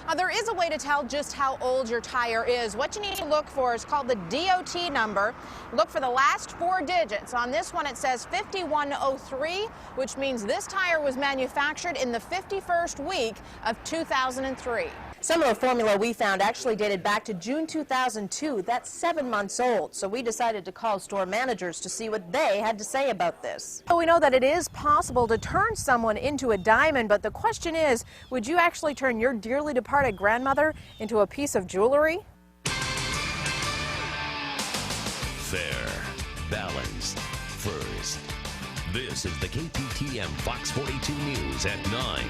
Now, there is a way to tell just how old your tire is. What you need to look for is called the DOT number. Look for the last 4 digits. On this one, it says 5103, which means this tire was manufactured in the 51st week of 2003. Some of the formula we found actually dated back to June 2002. That's 7 months old. So we decided to call store managers to see what they had to say about this. So we know that it is possible to turn someone into a diamond, but the question is, would you actually turn your dearly departed grandmother into a piece of jewelry? Fair, balanced, first. This is the KTTM Fox 42 News at 9.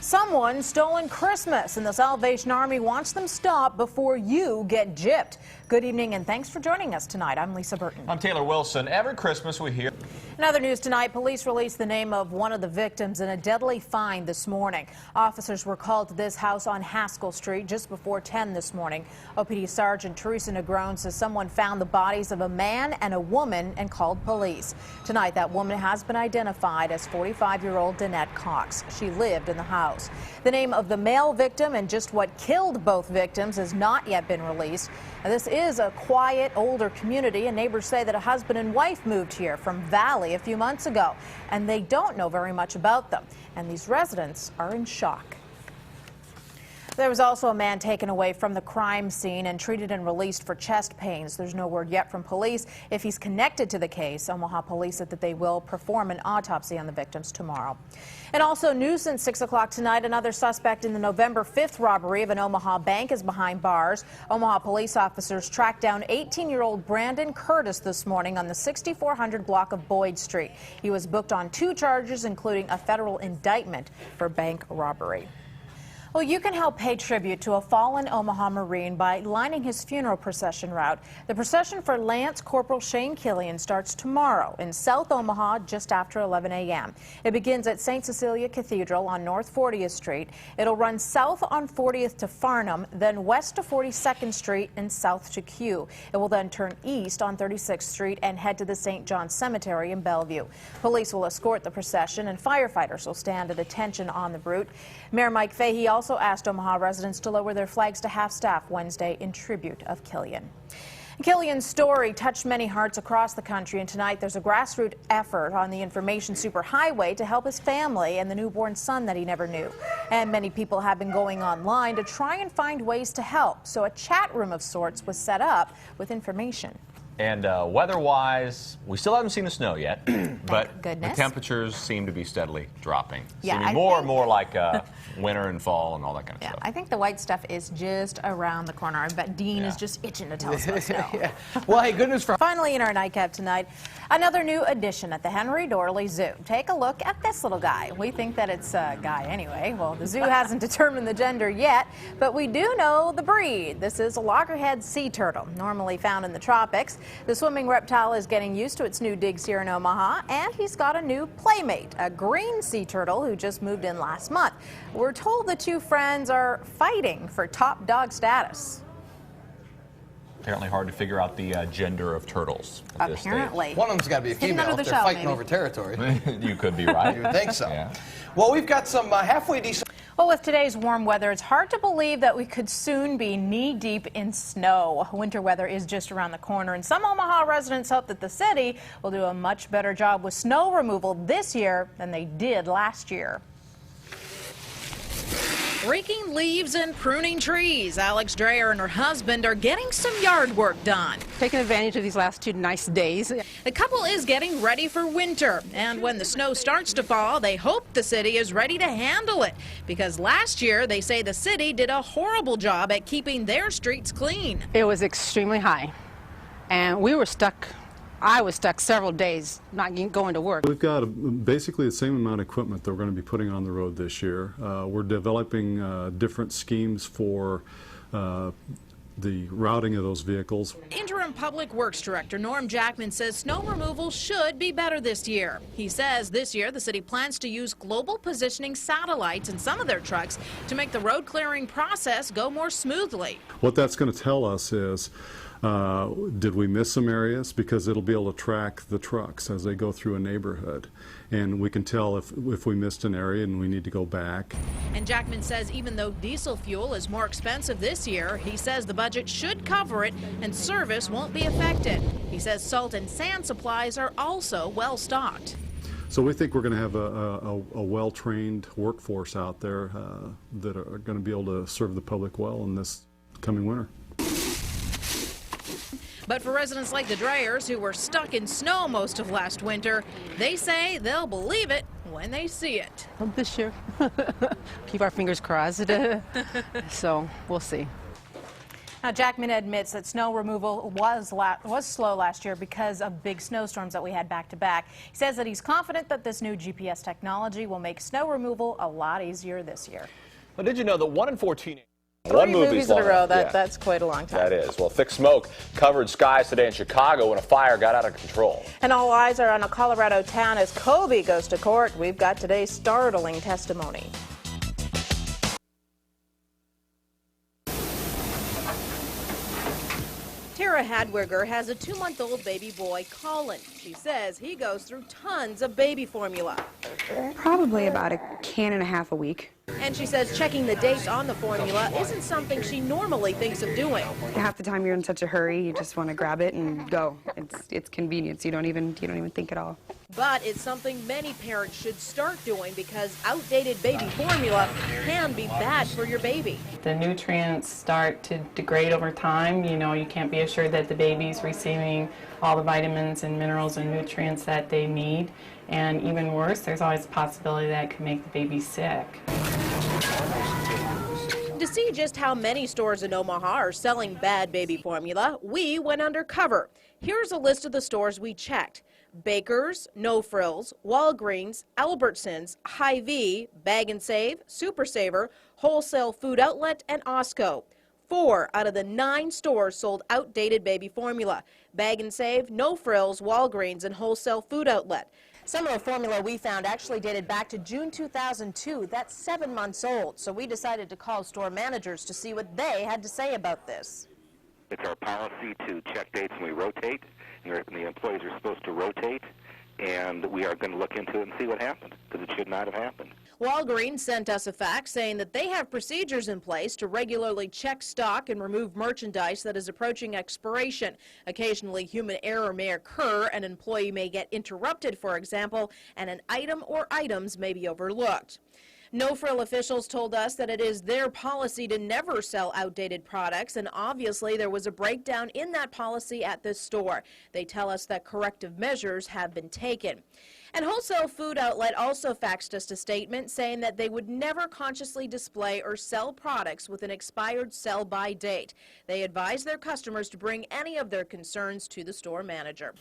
Someone stolen Christmas, and the Salvation Army wants them stopped before you get gypped. Good evening, and thanks for joining us tonight. I'm Lisa Bertin. I'm Taylor Wilson. Every Christmas we hear. In other news tonight, police released the name of one of the victims in a deadly find this morning. Officers were called to this house on Haskell Street just before 10 this morning. OPD Sergeant Teresa Negron says someone found the bodies of a man and a woman and called police. Tonight, that woman has been identified as 45-year-old Danette Cox. She lived in the house. The name of the male victim and just what killed both victims has not yet been released. Now, this is a quiet, older community, and neighbors say that a husband and wife moved here from Valley a few months ago, and they don't know very much about them. And these residents are in shock. There was also a man taken away from the crime scene and treated and released for chest pains. There's no word yet from police if he's connected to the case. Omaha police said that they will perform an autopsy on the victims tomorrow. And also news since 6 o'clock tonight, another suspect in the November 5th robbery of an Omaha bank is behind bars. Omaha police officers tracked down 18-year-old Brandon Curtis this morning on the 6400 block of Boyd Street. He was booked on 2 charges, including a federal indictment for bank robbery. Well, you can help pay tribute to a fallen Omaha Marine by lining his funeral procession route. The procession for Lance Corporal Shane Killian starts tomorrow in South Omaha just after 11 a.m. It begins at St. Cecilia Cathedral on North 40th Street. It'll run south on 40th to Farnham, then west to 42nd Street and south to Q. It will then turn east on 36th Street and head to the St. John Cemetery in Bellevue. Police will escort the procession and firefighters will stand at attention on the route. Mayor Mike Fahey also asked Omaha residents to lower their flags to half-staff Wednesday in tribute of Killian. Killian's story touched many hearts across the country, and tonight there's a grassroots effort on the Information Superhighway to help his family and the newborn son that he never knew. And many people have been going online to try and find ways to help, so a chat room of sorts was set up with information. And weather-wise, we still haven't seen the snow yet, but the temperatures seem to be steadily dropping. Yeah, seeming more and more like winter and fall and all that kind of stuff. I think the white stuff is just around the corner. I bet Dean is just itching to tell us about snow. Well, hey, good news for... Finally, in our nightcap tonight, another new addition at the Henry Dorley Zoo. Take a look at this little guy. We think that it's a guy anyway. Well, the zoo hasn't determined the gender yet, but we do know the breed. This is a loggerhead sea turtle, normally found in the tropics. The swimming reptile is getting used to its new digs here in Omaha, and he's got a new playmate, a green sea turtle who just moved in last month. We're told the two friends are fighting for top dog status. Apparently hard to figure out the gender of turtles at this stage. One of them's got to be a female if they're fighting over territory. You could be right. You would think so. Yeah. Well, we've got some halfway decent... Well, with today's warm weather, it's hard to believe that we could soon be knee-deep in snow. Winter weather is just around the corner, and some Omaha residents hope that the city will do a much better job with snow removal this year than they did last year. Raking leaves and pruning trees, Alex Dreyer and her husband are getting some yard work done. Taking advantage of these last 2 nice days. The couple is getting ready for winter, and when the snow starts to fall, they hope the city is ready to handle it. Because last year, they say the city did a horrible job at keeping their streets clean. It was extremely high, and we were stuck. I was stuck several days not going to work. We've got basically the same amount of equipment that we're going to be putting on the road this year. We're developing different schemes for the routing of those vehicles. Interim Public Works Director Norm Jackman says snow removal should be better this year. He says this year the city plans to use global positioning satellites in some of their trucks to make the road clearing process go more smoothly. What that's going to tell us is Did we miss some areas? Because it'll be able to track the trucks as they go through a neighborhood. And we can tell if we missed an area and we need to go back. And Jackman says even though diesel fuel is more expensive this year, he says the budget should cover it and service won't be affected. He says salt and sand supplies are also well stocked. So we think we're going to have a well-trained workforce out there that are going to be able to serve the public well in this coming winter. But for residents like the Dreyers who were stuck in snow most of last winter, they say they'll believe it when they see it. Well, this year, keep our fingers crossed. So we'll see. Now, Jackman admits that snow removal was slow last year because of big snowstorms that we had back to back. He says that he's confident that this new GPS technology will make snow removal a lot easier this year. Well, did you know that 1 in 4 teenagers... Three movies in a row, that's quite a long time. That is. Well, thick smoke covered skies today in Chicago when a fire got out of control. And all eyes are on a Colorado town as Kobe goes to court. We've got today's startling testimony. Tara Hadwiger has a 2-month-old baby boy, Colin. She says he goes through tons of baby formula. Probably about a can and a half a week. And she says checking the dates on the formula isn't something she normally thinks of doing. Half the time you're in such a hurry, you just want to grab it and go. It's convenience. You don't even think at all. But it's something many parents should start doing because outdated baby formula can be bad for your baby. The nutrients start to degrade over time. You know, you can't be assured that the baby's receiving all the vitamins and minerals and nutrients that they need. And even worse, there's always a possibility that it could make the baby sick. To see just how many stores in Omaha are selling bad baby formula, we went undercover. Here's a list of the stores we checked. Baker's, No Frills, Walgreens, Albertsons, Hy-Vee, Bag & Save, Super Saver, Wholesale Food Outlet, and Osco. 4 out of the 9 stores sold outdated baby formula. Bag & Save, No Frills, Walgreens, and Wholesale Food Outlet. Some of the formula we found actually dated back to June 2002. That's 7 months old. So we decided to call store managers to see what they had to say about this. It's our policy to check dates when we rotate, and the employees are supposed to rotate, and we are going to look into it and see what happened, because it should not have happened. Walgreens sent us a fax saying that they have procedures in place to regularly check stock and remove merchandise that is approaching expiration. Occasionally, human error may occur. An employee may get interrupted, for example, and an item or items may be overlooked. No Frill officials told us that it is their policy to never sell outdated products, and obviously there was a breakdown in that policy at this store. They tell us that corrective measures have been taken. And Wholesale Food Outlet also faxed us a statement saying that they would never consciously display or sell products with an expired sell-by date. They advise their customers to bring any of their concerns to the store manager.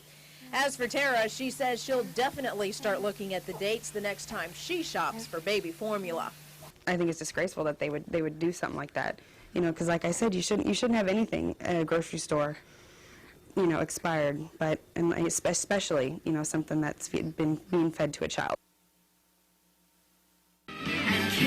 As for Tara, she says she'll definitely start looking at the dates the next time she shops for baby formula. I think it's disgraceful that they would do something like that. You know, because like I said, you shouldn't have anything at a grocery store, you know, expired, but and especially, you know, something that's been being fed to a child.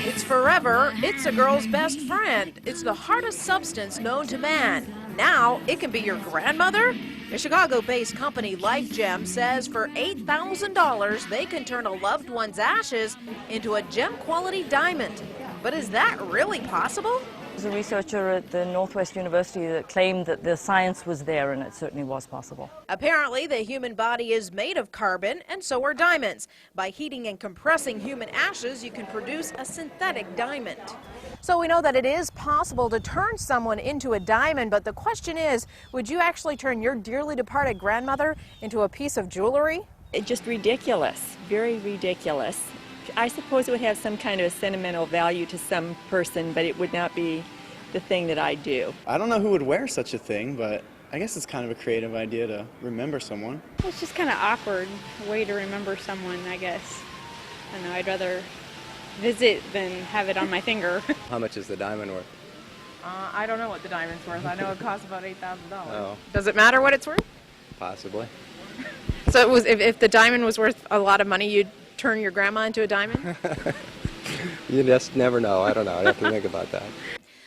It's forever. It's a girl's best friend. It's the hardest substance known to man. Now it can be your grandmother. The Chicago-based company Life Gem says for $8,000 they can turn a loved one's ashes into a gem-quality diamond. But is that really possible? There's a researcher at the Northwest University that claimed that the science was there, and it certainly was possible. Apparently, the human body is made of carbon, and so are diamonds. By heating and compressing human ashes, you can produce a synthetic diamond. So we know that it is possible to turn someone into a diamond, but the question is, would you actually turn your dearly departed grandmother into a piece of jewelry? It's just ridiculous, very ridiculous. I suppose it would have some kind of a sentimental value to some person, but it would not be the thing that I do. I don't know who would wear such a thing, but I guess it's kind of a creative idea to remember someone. It's just kind of awkward way to remember someone, I guess. I don't know, I'd rather visit than have it on my finger. How much is the diamond worth? I don't know what the diamond's worth. I know it costs about $8,000. Oh. Does it matter what it's worth? Possibly. So it was, if the diamond was worth a lot of money, you'd turn your grandma into a diamond? You just never know. I don't know. I'd have to think about that.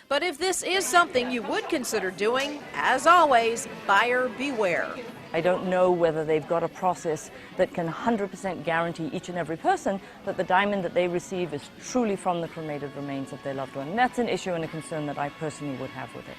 But if this is something you would consider doing, as always, buyer beware. I don't know whether they've got a process that can 100% guarantee each and every person that the diamond that they receive is truly from the cremated remains of their loved one. And that's an issue and a concern that I personally would have with it.